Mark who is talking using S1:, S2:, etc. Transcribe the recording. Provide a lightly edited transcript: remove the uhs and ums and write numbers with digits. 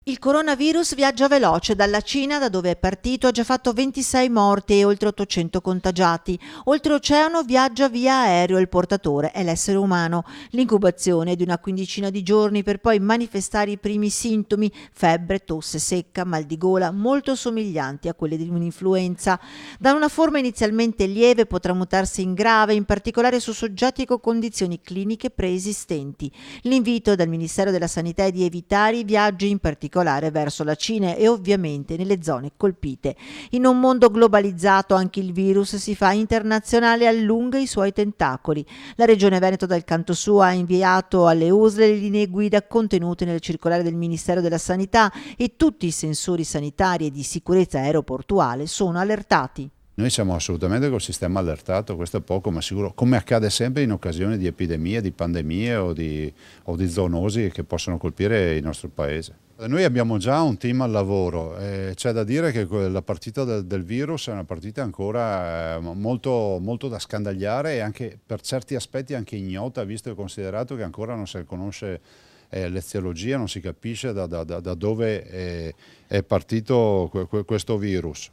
S1: Il coronavirus viaggia veloce dalla Cina, da dove è partito, ha già fatto 26 morti e oltre 800 contagiati. Oltreoceano viaggia via aereo, il portatore è l'essere umano. L'incubazione è di una quindicina di giorni per poi manifestare i primi sintomi: febbre, tosse secca, mal di gola, molto somiglianti a quelli di un'influenza. Da una forma inizialmente lieve potrà mutarsi in grave, in particolare su soggetti con condizioni cliniche preesistenti. L'invito dal Ministero della Sanità è di evitare i viaggi, in particolare verso la Cina e ovviamente nelle zone colpite. In un mondo globalizzato anche il virus si fa internazionale e allunga i suoi tentacoli. La Regione Veneto dal canto suo ha inviato alle USL le linee guida contenute nel circolare del Ministero della Sanità e tutti i sensori sanitari e di sicurezza aeroportuale sono allertati.
S2: Noi siamo assolutamente col sistema allertato, questo è poco ma sicuro, come accade sempre in occasione di epidemie, di pandemie o di zoonosi che possono colpire il nostro paese. Noi abbiamo già un team al lavoro, c'è da dire che la partita del virus è una partita ancora molto, molto da scandagliare e anche per certi aspetti anche ignota, visto e considerato che ancora non si conosce l'eziologia, non si capisce da dove è partito questo virus.